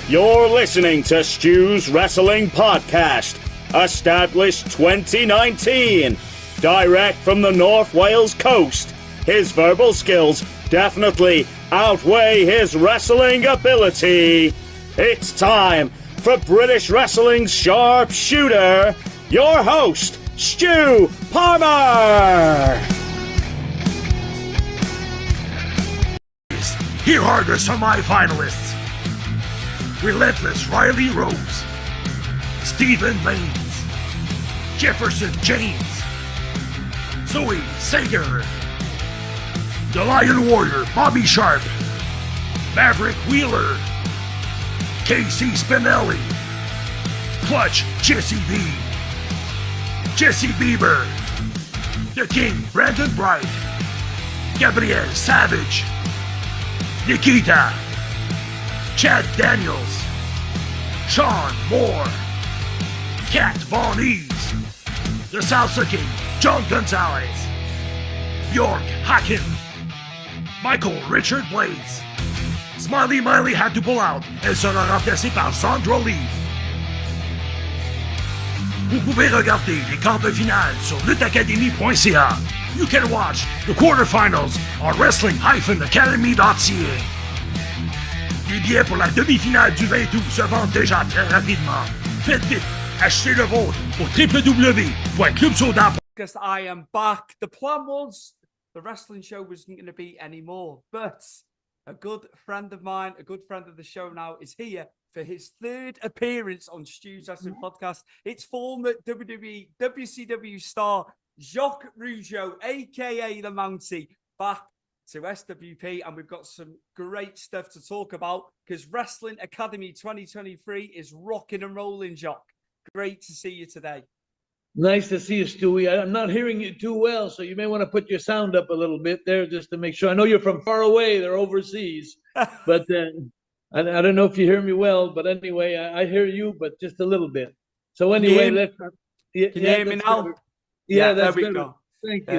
You're listening to Stu's Wrestling Podcast, established 2019. Direct from the North Wales coast, his verbal skills definitely outweigh his wrestling ability. It's time for British Wrestling's sharpshooter, your host, Stu Palmer. Here are the semi-finalists. Relentless Riley Rose, Stephen Lanes, Jefferson James, Zoe Sager, the Lion Warrior Bobby Sharp, Maverick Wheeler, Casey Spinelli, Clutch Jesse B, Jesse Bieber, the King Brandon Bright, Gabriel Savage, Nikita, Chad Daniels, Sean Moore, Kat Von Ease, the Salsa King, John Gonzalez, York Hacken, Michael Richard Blaze. Smiley Miley had to pull out et sera remplacé par Sandra Lee. Vous pouvez regarder les quarts de finale sur lutteacademy.ca. You can watch the quarterfinals on wrestling-academy.ca. Les billets pour la demi-finale du 20 août se vendent déjà très rapidement. Faites vite, achetez le vôtre au www.clubsoda.com. Because I am back. The plan was the wrestling show wasn't going to be anymore, but a good friend of mine, a good friend of the show now, is here for his third appearance on Stu's Wrestling Podcast. It's former WWE WCW star Jacques Rougeau, aka the Mountie, back to SWP, and we've got some great stuff to talk about because Wrestling Academy 2023 is rocking and rolling. Jacques, great to see you today. Nice to see you, Stewie. I'm not hearing you too well, so you may want to put your sound up a little bit there just to make sure. I know you're from far away, they're overseas, but I don't know if you hear me well, but anyway, I hear you, but just a little bit. So anyway, Can you hear me now? Better. Yeah, that's there we better. go.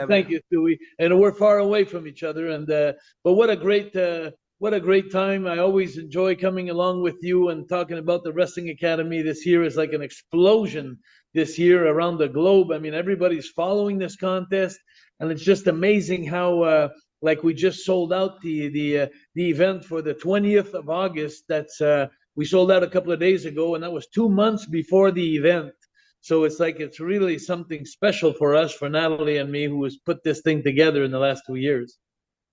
Thank you, Stewie. And we're far away from each other, and but what a great time! I always enjoy coming along with you and talking about the Wrestling Academy. This year is like an explosion this year around the globe. I mean, everybody's following this contest, and it's just amazing how like we just sold out the event for the 20th of August. That's we sold out a couple of days ago, and that was 2 months before the event. So it's like it's really something special for us, for Natalie and me, who has put this thing together in the last 2 years.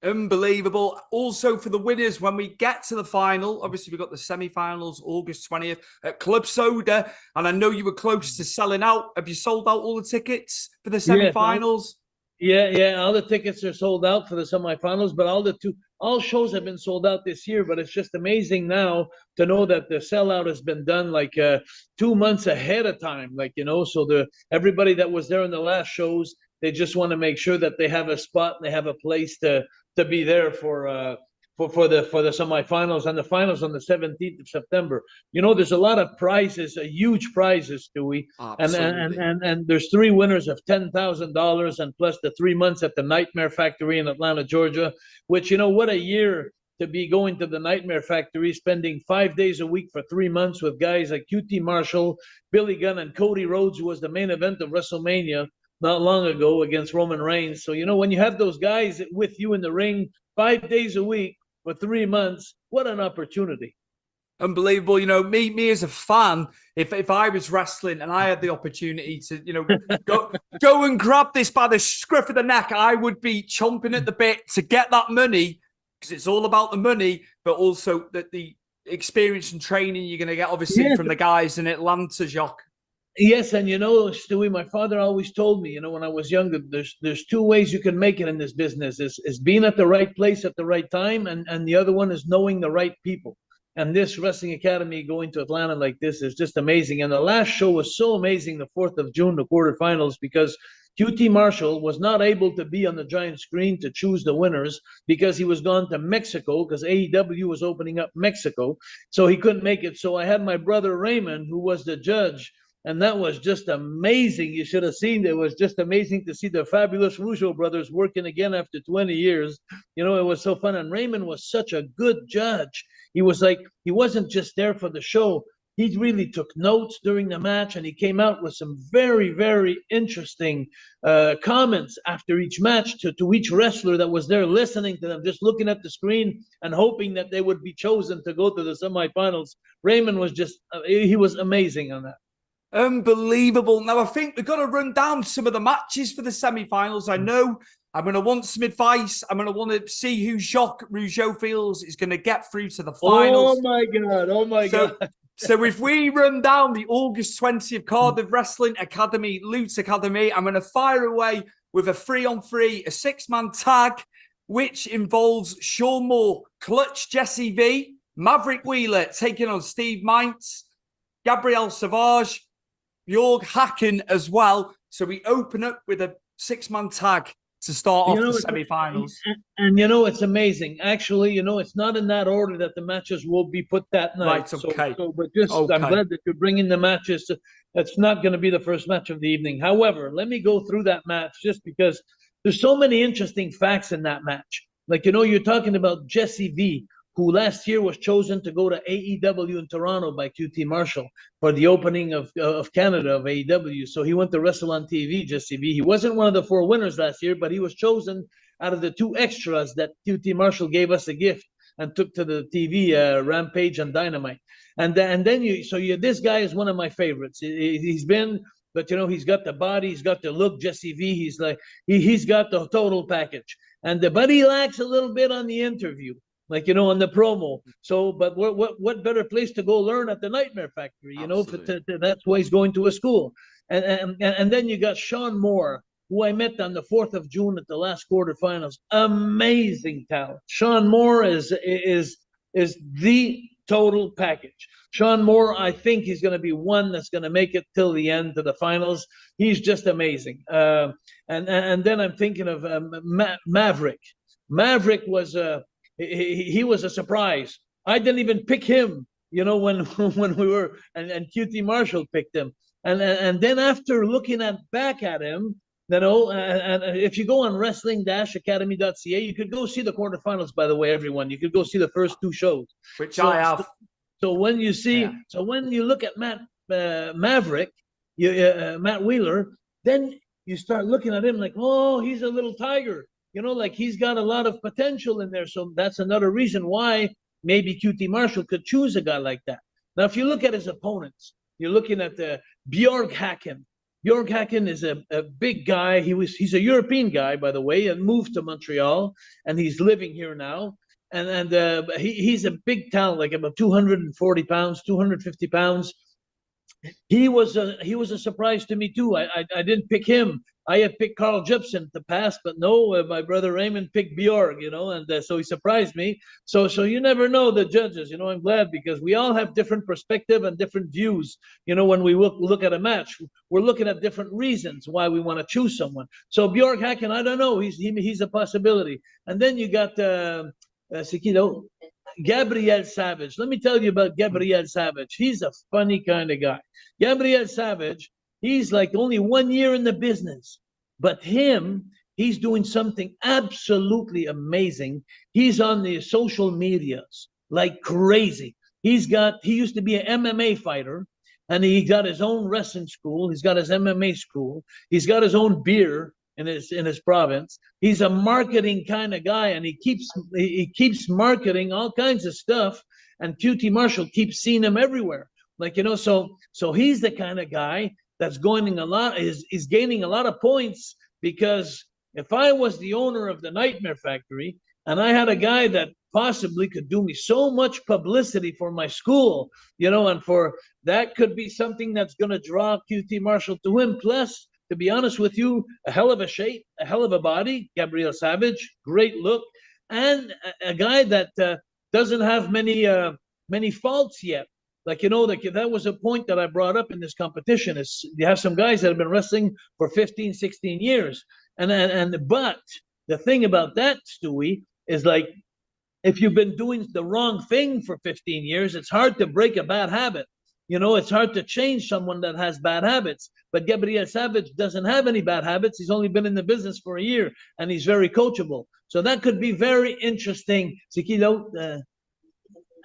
Unbelievable. Also for the winners, when we get to the final, obviously we've got the semi-finals August 20th at Club Soda, and I know you were close to selling out. Have you sold out all the tickets for the semi-finals? Yeah, all the tickets are sold out for the semi-finals, but all shows have been sold out this year. But it's just amazing now to know that the sellout has been done like 2 months ahead of time, so everybody that was there in the last shows, they just want to make sure that they have a spot and they have a place to be there for the semifinals and the finals on the 17th of September. There's a lot of prizes, huge prizes, Stewie. And there's 3 winners of $10,000 and plus the 3 months at the Nightmare Factory in Atlanta, Georgia, which, what a year to be going to the Nightmare Factory, spending 5 days a week for 3 months with guys like QT Marshall, Billy Gunn, and Cody Rhodes, who was the main event of WrestleMania not long ago against Roman Reigns. So, when you have those guys with you in the ring 5 days a week for 3 months, what an opportunity. Unbelievable. Me as a fan, if I was wrestling and I had the opportunity to, go and grab this by the scruff of the neck, I would be chomping at the bit to get that money, because it's all about the money, but also that the experience and training you're going to get, obviously, from the guys in Atlanta, Jacques. Yes, and Stewie, my father always told me, when I was younger, there's 2 ways you can make it in this business: is being at the right place at the right time, and the other one is knowing the right people. And this Wrestling Academy going to Atlanta like this is just amazing. And the last show was so amazing, the 4th of June, the quarterfinals, because QT Marshall was not able to be on the giant screen to choose the winners because he was gone to Mexico, because AEW was opening up Mexico, so he couldn't make it. So I had my brother Raymond, who was the judge, And that was just amazing. You should have seen. It was just amazing to see the fabulous Rougeau brothers working again after 20 years. You know, it was so fun. And Raymond was such a good judge. He was like, he wasn't just there for the show. He really took notes during the match, and he came out with some very, very interesting comments after each match to each wrestler that was there, listening to them, just looking at the screen and hoping that they would be chosen to go to the semifinals. Raymond was just, he was amazing on that. Unbelievable. Now, I think we've got to run down some of the matches for the semi-finals. I know I'm going to want some advice. I'm going to want to see who Jacques Rougeau feels is going to get through to the finals. Oh, my God. Oh, my God. So if we run down the August 20th card of Wrestling Academy, Loot Academy, I'm going to fire away with a 3-on-3, a 6-man tag, which involves Sean Moore, Clutch Jesse V, Maverick Wheeler taking on Steve Mintz, Gabriel Savage, Jörg Hacken as well. So we open up with a 6-man tag to start off the semi-finals. And you know, it's amazing. Actually, you know, it's not in that order that the matches will be put that night. Right, okay. But just, okay. I'm glad that you're bringing the matches. That's not going to be the first match of the evening. However, let me go through that match just because there's so many interesting facts in that match. Like, you know, you're talking about Jesse V, who last year was chosen to go to AEW in Toronto by QT Marshall for the opening of Canada of AEW. So he went to wrestle on TV, Jesse V. He wasn't one of the 4 winners last year, but he was chosen out of the 2 extras that QT Marshall gave us a gift and took to the TV, Rampage and Dynamite. And then this guy is one of my favorites. He's been, but you know, he's got the body, he's got the look. Jesse V, he's like, he's got the total package. But he lacks a little bit on the interview. Like, you know, on the promo. So, but what better place to go learn at the Nightmare Factory? You know, that's why he's going to a school. And then you got Sean Moore, who I met on the 4th of June at the last quarterfinals. Amazing talent. Sean Moore is the total package. Sean Moore, I think he's going to be one that's going to make it till the end to the finals. He's just amazing. And then I'm thinking of Maverick. Maverick was he was a surprise. I didn't even pick him, you know, when we were, and QT Marshall picked him. And then after looking back at him, you know, and if you go on wrestling-academy.ca, you could go see the quarterfinals, by the way, everyone. You could go see the first 2 shows. Which I have. So when you see, so when you look at Maverick, Matt Wheeler, then you start looking at him like, oh, he's a little tiger. You know, like he's got a lot of potential in there. So that's another reason why maybe QT Marshall could choose a guy like that. Now, if you look at his opponents, you're looking at Jörg Hacken. Jörg Hacken is a big guy. He's a European guy, by the way, and moved to Montreal, and he's living here now. And he's a big talent, like about 240 pounds, 250 pounds. He was a surprise to me too. I didn't pick him. I had picked Carl Jepsen to pass, but no, my brother Raymond picked Bjorg, you know, and so he surprised me. So you never know the judges, you know. I'm glad because we all have different perspective and different views. You know, when we look at a match, we're looking at different reasons why we want to choose someone. So Bjorg Hacken, I don't know, he's a possibility. And then you got Gabriel Savage. Let me tell you about Gabriel Savage. He's a funny kind of guy. Gabriel Savage, he's like only 1 year in the business, but he's doing something absolutely amazing. He's on the social medias like crazy. He used to be an MMA fighter, and he got his own wrestling school. He's got his MMA school. He's got his own beer in his province. He's a marketing kind of guy, and he keeps marketing all kinds of stuff, and QT Marshall keeps seeing him everywhere. Like, you know, so he's the kind of guy that's gaining a lot of points, because if I was the owner of the Nightmare Factory and I had a guy that possibly could do me so much publicity for my school, you know, and for that could be something that's going to draw QT Marshall to him. Plus, to be honest with you, a hell of a shape, a hell of a body, Gabriel Savage, great look, and a guy that doesn't have many faults yet. Like, you know, that was a point that I brought up in this competition, is you have some guys that have been wrestling for 15, 16 years. But the thing about that, Stewie, is like, if you've been doing the wrong thing for 15 years, it's hard to break a bad habit. It's hard to change someone that has bad habits. But Gabriel Savage doesn't have any bad habits. He's only been in the business for a year, and he's very coachable. So that could be very interesting.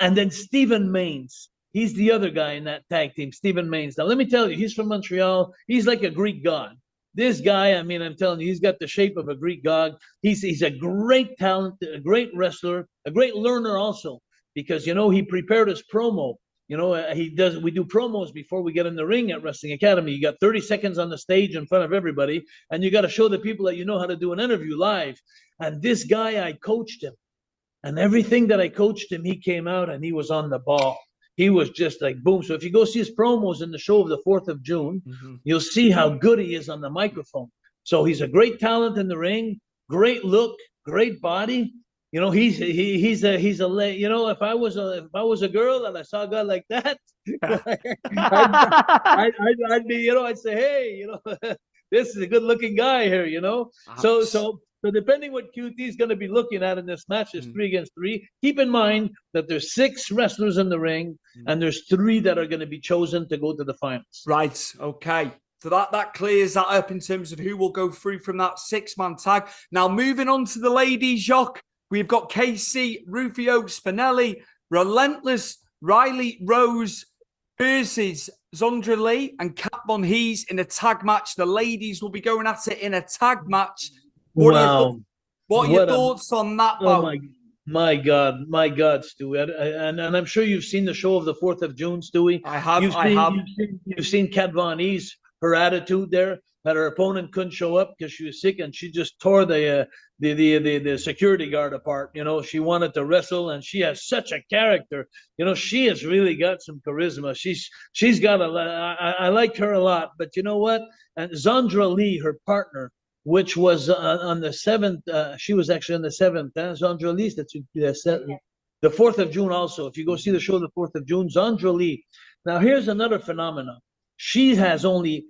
And then Stephen Maines. He's the other guy in that tag team, Stephen Maines. Now, let me tell you, he's from Montreal. He's like a Greek god. This guy, I mean, I'm telling you, he's got the shape of a Greek god. He's a great talent, a great wrestler, a great learner also, because, he prepared his promo. We do promos before we get in the ring at Wrestling Academy. You got 30 seconds on the stage in front of everybody, and you got to show the people that you know how to do an interview live. And this guy, I coached him. And everything that I coached him, he came out and he was on the ball. He was just like boom. So if you go see his promos in the show of the 4th of June, you'll see how good he is on the microphone. So he's a great talent in the ring, great look, great body. He's a if I was a girl and I saw a guy like that, I'd be, I'd say, hey, this is a good looking guy here, So depending what QT is going to be looking at in this match, is 3 against 3. Keep in mind that there's 6 wrestlers in the ring, and there's 3 that are going to be chosen to go to the finals. Right. Okay. So that clears that up in terms of who will go through from that 6-man tag. Now, moving on to the ladies, Jacques, we've got Casey, Rufio, Spinelli, Relentless, Riley Rose versus Zondra Lee and Kat Von Hees in a tag match. The ladies will be going at it in a tag match. What are your thoughts on that? Oh my God, Stewie. And I'm sure you've seen the show of the 4th of June, Stewie. I have. You've seen Kat Von Hees, her attitude there, that her opponent couldn't show up because she was sick, and she just tore the security guard apart. She wanted to wrestle, and she has such a character. She has really got some charisma. She's got I liked her a lot. But you know what? And Zondra Lee, her partner, which was on the 7th. She was actually on the 7th. Zondra Lee, the 4th of June also. If you go see the show the 4th of June, Zondra Lee. Now, here's another phenomenon. She had only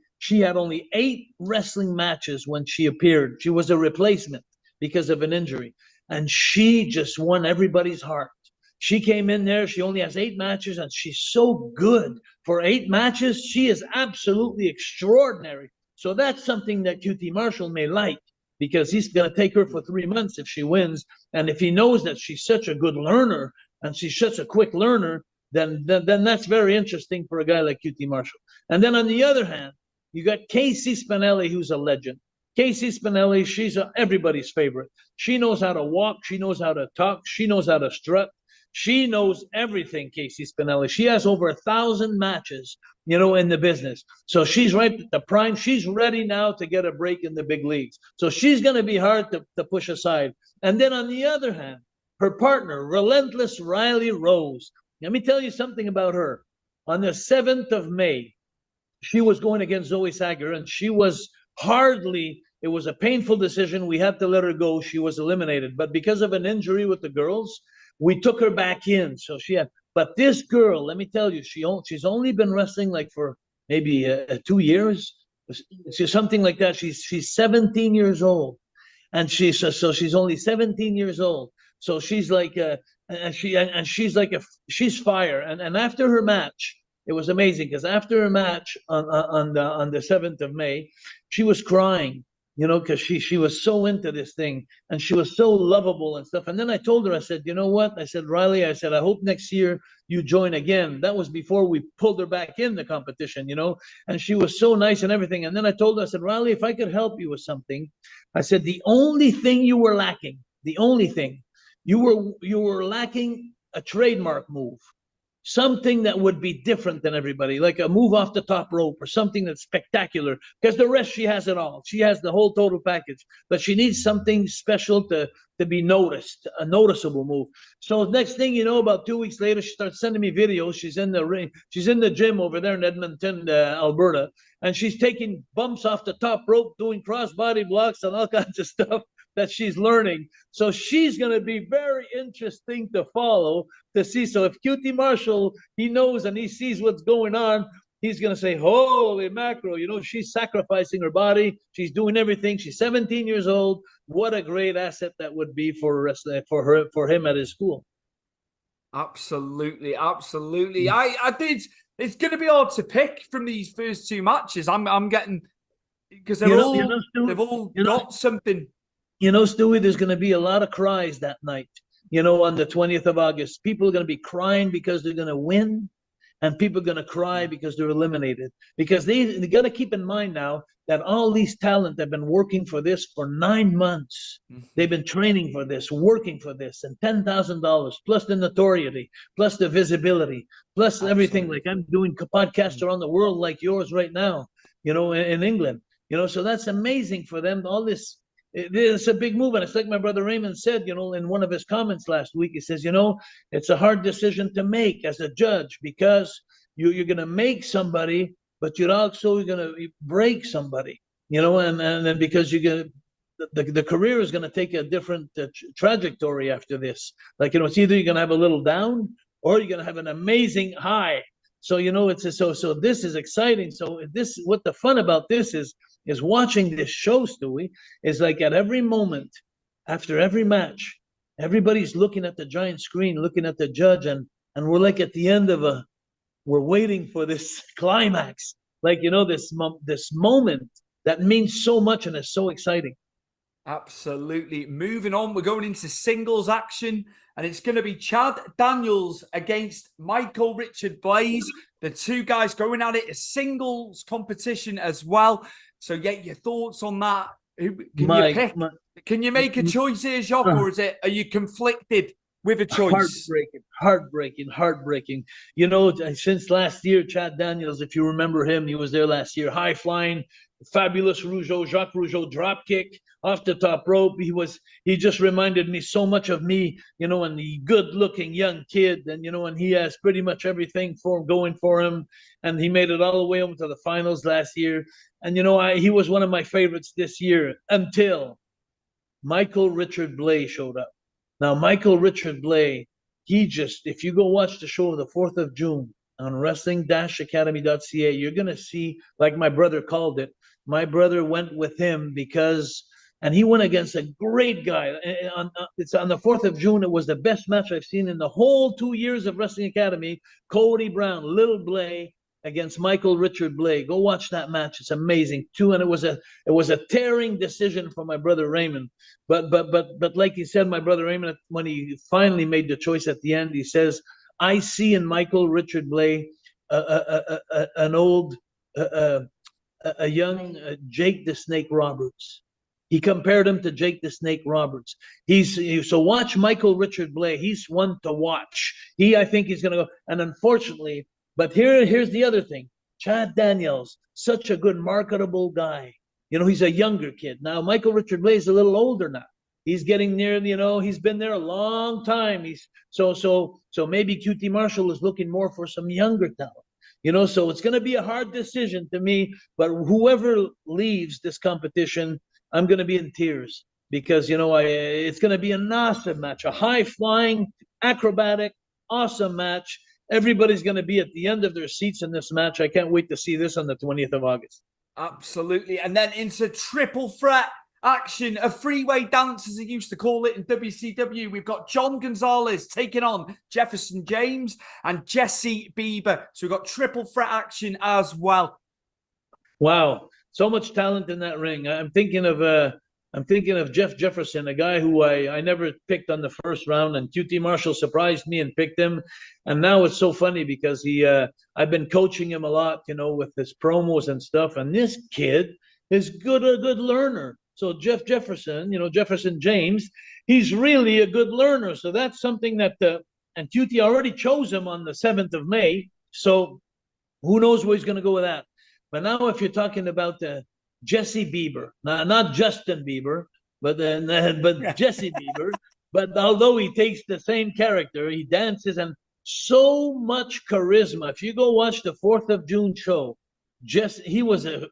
8 wrestling matches when she appeared. She was a replacement because of an injury. And she just won everybody's heart. She came in there. She only has 8 matches, and she's so good. For 8 matches, she is absolutely extraordinary. So that's something that QT Marshall may like, because he's going to take her for 3 months if she wins. And if he knows that she's such a good learner and she's such a quick learner, then that's very interesting for a guy like QT Marshall. And then on the other hand, you got Casey Spinelli, who's a legend. Casey Spinelli, she's everybody's favorite. She knows how to walk. She knows how to talk. She knows how to strut. She knows everything, Casey Spinelli. She has over 1,000 matches, in the business. So she's right at the prime. She's ready now to get a break in the big leagues. So she's going to be hard to push aside. And then on the other hand, her partner, Relentless Riley Rose. Let me tell you something about her. On the 7th of May, she was going against Zoe Sager, and she was it was a painful decision. We had to let her go. She was eliminated. But because of an injury with the girls, we took her back in. So but this girl, let me tell you, she's only been wrestling like for maybe 2 years. She's something like that. She's 17 years old, and she's only 17 years old. So she's like she's fire. And after her match, it was amazing, because after her match on the 7th of May, she was crying. Because she was so into this thing, and she was so lovable and stuff. And then I told her, I said, you know what? I said, Riley, I hope next year you join again. That was before we pulled her back in the competition, and she was so nice and everything. And then I told her, I said, Riley, if I could help you with something, I said, the only thing you were lacking, you were lacking a trademark move. Something that would be different than everybody, like a move off the top rope or something that's spectacular, because the rest, she has it all. She has the whole total package, but she needs something special to be noticed, a noticeable move. So next thing you know, about 2 weeks later, she starts sending me videos. She's in the ring. She's in the gym over there in Edmonton, Alberta, and she's taking bumps off the top rope, doing crossbody blocks and all kinds of stuff that she's learning. So she's going to be very interesting to follow, to see. So if QT Marshall, he knows and he sees what's going on, he's going to say, holy mackerel, she's sacrificing her body. She's doing everything. She's 17 years old. What a great asset that would be for him at his school. Absolutely. I did It's going to be hard to pick from these first two matches. I'm getting, because they've all got something. Stewie, there's going to be a lot of cries that night. On the 20th of August, people are going to be crying because they're going to win, and people are going to cry because they're eliminated. Because they got to keep in mind now that all these talent have been working for this for 9 months. They've been training for this, working for this, and $10,000 plus the notoriety, plus the visibility, plus everything. Like I'm doing podcasts around the world like yours right now, in England. So that's amazing for them. All this. It's a big move, and it's like my brother Raymond said, in one of his comments last week. He says, it's a hard decision to make as a judge because you're going to make somebody, but you're also going to break somebody, and then because you're going to, the career is going to take a different trajectory after this. Like, it's either you're going to have a little down or you're going to have an amazing high. So, so this is exciting. So what the fun about this is watching this show, Stewie, is like at every moment, after every match, everybody's looking at the giant screen, looking at the judge, and we're like at the end of we're waiting for this climax. Like, this moment that means so much and is so exciting. Absolutely. Moving on, we're going into singles action, and it's going to be Chad Daniels against Michael Richard Blaze. The two guys going at it, a singles competition as well. So, your thoughts on that? Can you make a choice here, Jacques, or are you conflicted with a choice? Heartbreaking. Since last year, Chad Daniels, if you remember him, he was there last year, high flying, fabulous Rougeau, Jacques Rougeau drop kick off the top rope. He just reminded me so much of me, and the good looking young kid, and he has pretty much everything going for him, and he made it all the way up to the finals last year. And he was one of my favorites this year until Michael Richard Blay showed up. Now, Michael Richard Blay, if you go watch the show the 4th of June on wrestling-academy.ca, you're going to see, like my brother called it, my brother went with him and he went against a great guy. It's on the 4th of June. It was the best match I've seen in the whole 2 years of Wrestling Academy. Cody Brown, Little Blay against Michael Richard Blay. Go watch that match. It's amazing too. And it was a tearing decision for my brother Raymond. But like he said, my brother Raymond, when he finally made the choice at the end, he says, I see in Michael Richard Blay an old, a young Jake the Snake Roberts. He compared him to Jake the Snake Roberts. So watch Michael Richard Blay. He's one to watch. I think he's going to go. And unfortunately, but here's the other thing. Chad Daniels, such a good marketable guy. He's a younger kid. Now, Michael Richard Blay is a little older now. He's getting near, he's been there a long time. So maybe QT Marshall is looking more for some younger talent. So it's going to be a hard decision to me, but whoever leaves this competition, I'm going to be in tears because, it's going to be an awesome match, a high-flying, acrobatic, awesome match. Everybody's going to be at the end of their seats in this match. I can't wait to see this on the 20th of August. Absolutely. And then into triple threat action, a freeway dance, as they used to call it in WCW. We've got John Gonzalez taking on Jefferson James and Jesse Bieber. So we've got triple threat action as well. Wow. So much talent in that ring. I'm thinking of Jeff Jefferson, a guy who I never picked on the first round, and QT Marshall surprised me and picked him. And now it's so funny because I've been coaching him a lot, with his promos and stuff. And this kid is a good learner. So Jefferson, Jefferson James, he's really a good learner. So that's something that and QT already chose him on the 7th of May. So who knows where he's going to go with that. But now if you're talking about Jesse Bieber, not Justin Bieber, but Jesse Bieber. But although he takes the same character, he dances and so much charisma. If you go watch the 4th of June show, he was a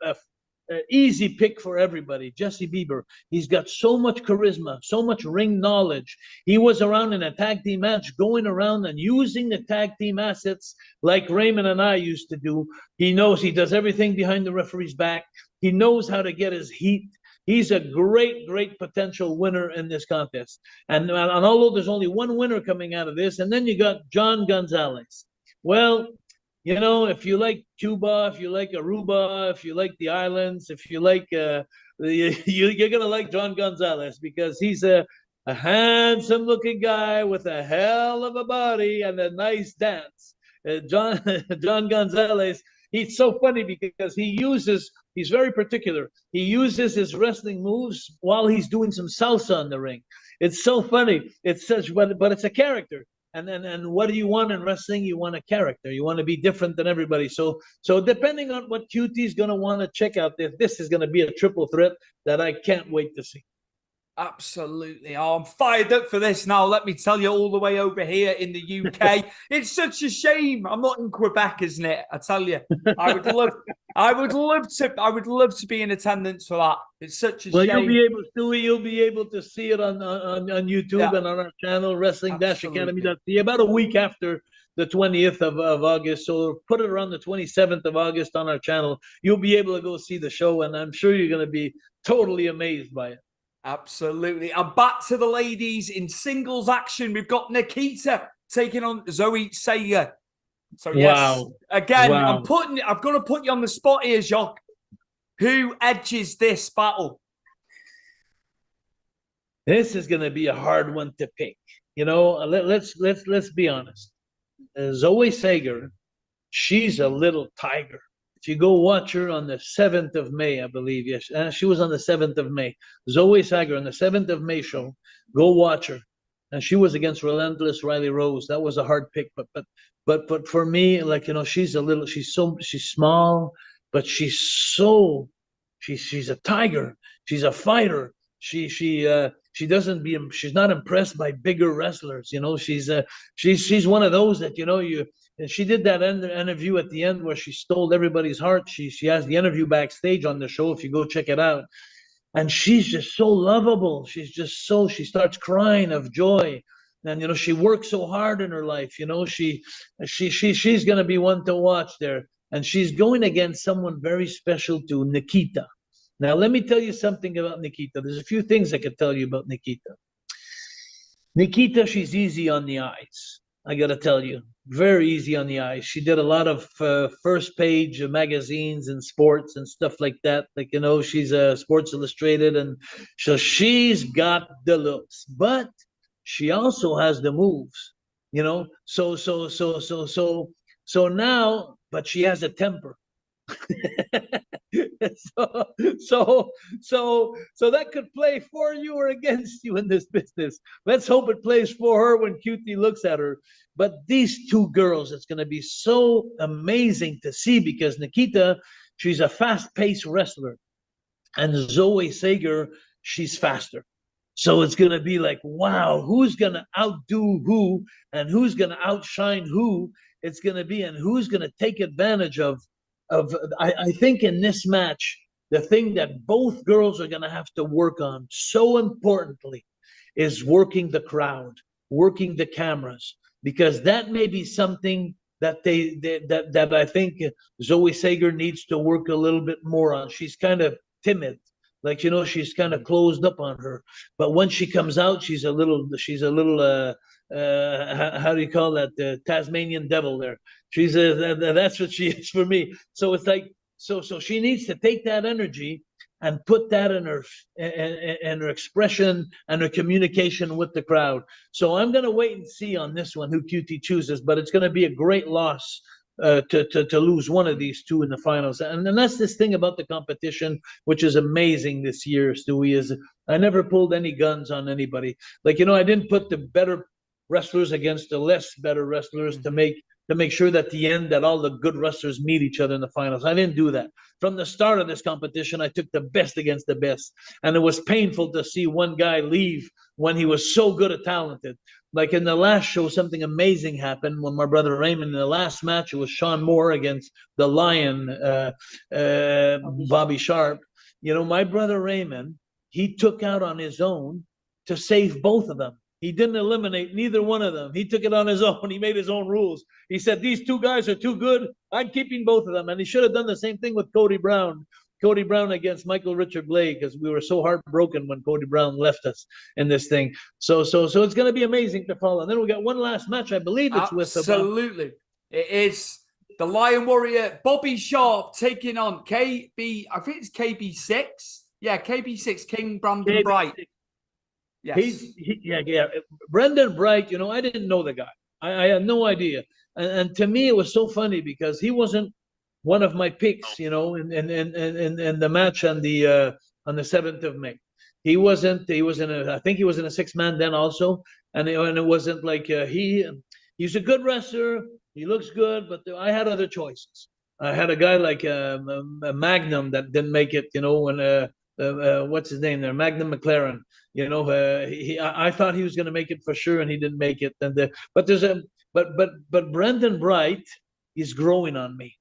easy pick for everybody. Jesse Bieber, he's got so much charisma, so much ring knowledge. He was around in a tag team match, going around and using the tag team assets like Raymond and I used to do. He does everything behind the referee's back. He knows how to get his heat. He's a great potential winner in this contest. And although there's only one winner coming out of this, and then you got John Gonzalez. Well, You know, if you like Cuba, if you like Aruba, if you like the islands, if you like, you're gonna like John Gonzalez because he's a handsome-looking guy with a hell of a body and a nice dance. John John Gonzalez, he's so funny because he's very particular. He uses his wrestling moves while he's doing some salsa in the ring. It's so funny. It's such, but it's a character. And what do you want in wrestling? You want a character. You want to be different than everybody. So depending on what QT is gonna want to check out, this is gonna be a triple threat that I can't wait to see. Absolutely. Oh, I'm fired up for this now. Let me tell you, all the way over here in the UK. It's such a shame I'm not in Quebec, isn't it? I tell you, I would love to be in attendance for that. It's such a shame. You'll be able to see it on YouTube and on our channel, wrestling-academy.ca, about a week after the 20th of August. So put it around the 27th of August on our channel. You'll be able to go see the show, and I'm sure you're going to be totally amazed by it. Absolutely. And back to the ladies in singles action. We've got Nikita taking on Zoe Sager. So yes, wow. Again, wow. I'm going to put you on the spot here, Jacques. Who edges this battle? This is going to be a hard one to pick. You know, let's be honest. Zoe Sager, she's a little tiger. If you go watch her on the 7th of May, I believe, yes, she was on the 7th of May. Zoe Sager on the 7th of May show. Go watch her, and she was against Relentless Riley Rose. That was a hard pick, but for me, like, you know, she's small, but she's a tiger. She's a fighter. She's not impressed by bigger wrestlers. You know, she's one of those that, you know, and she did that interview at the end where she stole everybody's heart. She has the interview backstage on the show if you go check it out. And she's just so lovable. She starts crying of joy. And, you know, she works so hard in her life. You know, she's going to be one to watch there. And she's going against someone very special to Nikita. Now, let me tell you something about Nikita. There's a few things I could tell you about Nikita. Nikita, she's easy on the eyes. I got to tell you, very easy on the eyes. She did a lot of first page magazines and sports and stuff like that. Like, you know, she's a Sports Illustrated, and so she's got the looks, but she also has the moves, you know. So now, but she has a temper. so that could play for you or against you in this business. Let's hope it plays for her when QT looks at her. But these two girls, it's going to be so amazing to see, because Nikita, she's a fast-paced wrestler, and Zoe Sager, she's faster. So it's going to be like, wow, who's going to outdo who, and who's going to outshine who? It's going to be, and who's going to take advantage of I think in this match, the thing that both girls are going to have to work on so importantly is working the crowd, working the cameras, because that may be something that that I think Zoe Sager needs to work a little bit more on. She's kind of timid, like, you know, she's kind of closed up on her. But when she comes out, she's a little how do you call that? The Tasmanian devil there. She's that's what she is for me. So it's like, so she needs to take that energy and put that in her expression and her communication with the crowd. So I'm going to wait and see on this one who QT chooses, but it's going to be a great loss to lose one of these two in the finals. And that's this thing about the competition, which is amazing this year, Stewie, is I never pulled any guns on anybody. Like, you know, I didn't put the better wrestlers against the less better wrestlers to make sure that the end that all the good wrestlers meet each other in the finals. I didn't do that. From the start of this competition, I took the best against the best. And it was painful to see one guy leave when he was so good and talented. Like in the last show, something amazing happened when my brother Raymond, in the last match, it was Sean Moore against the Lion, Bobby Sharp. You know, my brother Raymond, he took out on his own to save both of them. He didn't eliminate neither one of them. He took it on his own. He made his own rules. He said, these two guys are too good. I'm keeping both of them. And he should have done the same thing with Cody Brown. Cody Brown against Michael Richard Blake, because we were so heartbroken when Cody Brown left us in this thing. So it's going to be amazing to follow. And then we got one last match. I believe it's with... Absolutely. It is. The Lion Warrior, Bobby Sharp, taking on KB, I think it's KB6. Yeah, KB6, King Brandon Bright. Yes. Yeah. Brendan Bright, you know, I didn't know the guy. I had no idea. And to me, it was so funny because he wasn't one of my picks, you know, in the match on the 7th of May. He wasn't. I think he was in a 6-man then also, and it wasn't like he's a good wrestler. He looks good, but I had other choices. I had a guy like a Magnum that didn't make it, you know, when what's his name there, Magnum McLaren. You know, I thought he was going to make it for sure, and he didn't make it. But Brendan Bright is growing on me.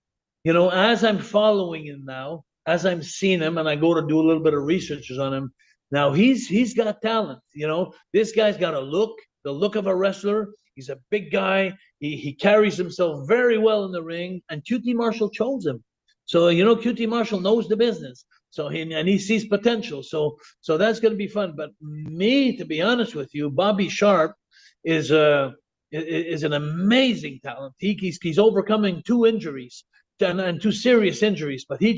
You know, as I'm following him now, as I'm seeing him, and I go to do a little bit of research on him. Now he's got talent. You know, this guy's got the look of a wrestler. He's a big guy. He carries himself very well in the ring, and QT Marshall chose him. So, you know, QT Marshall knows the business. So he sees potential. So that's going to be fun. But me, to be honest with you, Bobby Sharp is an amazing talent. He's overcoming 2 injuries and 2 serious injuries, but he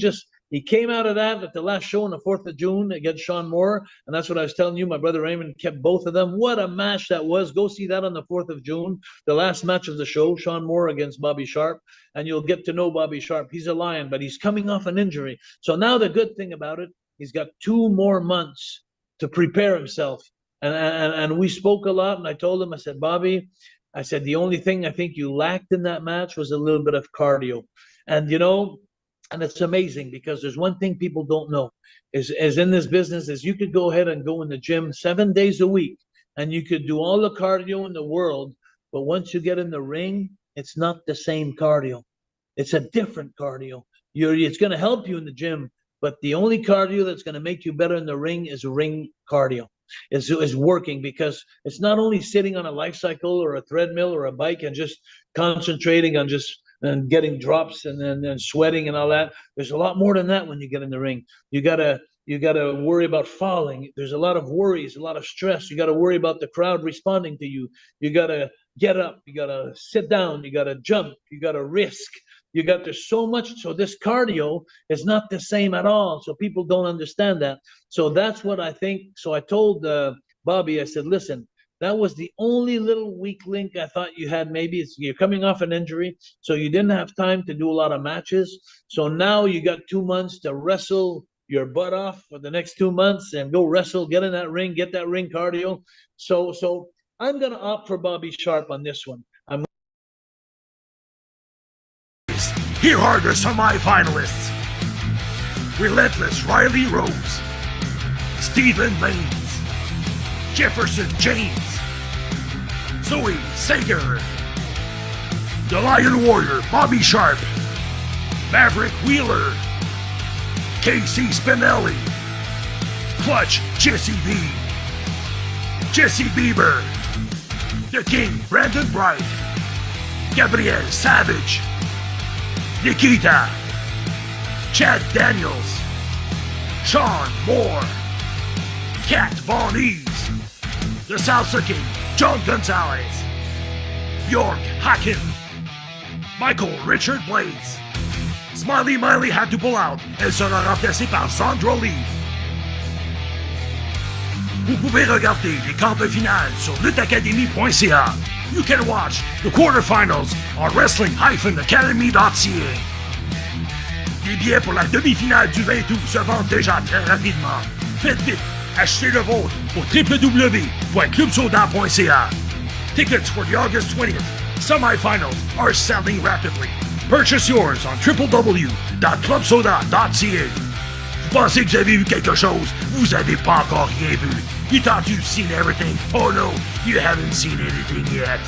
came out of that at the last show on the 4th of June against Sean Moore, and that's what I was telling you. My brother Raymond kept both of them. What a match that was. Go see that on the 4th of June, the last match of the show, Sean Moore against Bobby Sharp, and you'll get to know Bobby Sharp. He's a lion, but he's coming off an injury. So now the good thing about it, he's got 2 more months to prepare himself. And we spoke a lot, and I told him, I said, Bobby, I said, the only thing I think you lacked in that match was a little bit of cardio. And, you know, and it's amazing because there's one thing people don't know is in this business is you could go ahead and go in the gym 7 days a week and you could do all the cardio in the world. But once you get in the ring, it's not the same cardio. It's a different cardio. It's going to help you in the gym, but the only cardio that's going to make you better in the ring is ring cardio. Is working because it's not only sitting on a life cycle or a treadmill or a bike and just concentrating on and getting drops and sweating and all that. There's a lot more than that when you get in the ring. You gotta worry about falling. There's a lot of worries, a lot of stress. You gotta worry about the crowd responding to you. You gotta get up. You gotta sit down. You gotta jump. You gotta risk. There's so much. So this cardio is not the same at all. So people don't understand that. So that's what I think. So I told Bobby, I said, listen, that was the only little weak link I thought you had. Maybe you're coming off an injury, so you didn't have time to do a lot of matches. So now you got 2 months to wrestle your butt off for the next 2 months and go wrestle, get in that ring, get that ring cardio. So I'm going to opt for Bobby Sharp on this one. Here are the semi-finalists. Relentless Riley Rose, Stephen Lanes, Jefferson James, Zoe Sager, the Lion Warrior Bobby Sharp, Maverick Wheeler, Casey Spinelli, Clutch Jesse V, Jesse Bieber, the King Brandon Bright, Gabriel Savage, Nikita, Chad Daniels, Sean Moore, Kat Von Ease, the Salsa King John Gonzalez, York Hacken, Michael Richard Blaze. Smiley Miley had to pull out. Elle sera remplacée par Sandra Lee. Vous pouvez regarder les quarts de finale sur lutteacademy.ca. You can watch the quarterfinals on wrestling-academy.ca. Les billets pour la demi-finale du 20 août se vendent déjà très rapidement. Faites vite, achetez le vôtre au www.clubsoda.ca. Tickets for the August 20th semi-finals are selling rapidly. Purchase yours on www.clubsoda.ca. Vous pensez que vous avez vu quelque chose? Vous avez pas encore rien vu. You thought you've seen everything? Oh no, you haven't seen anything yet.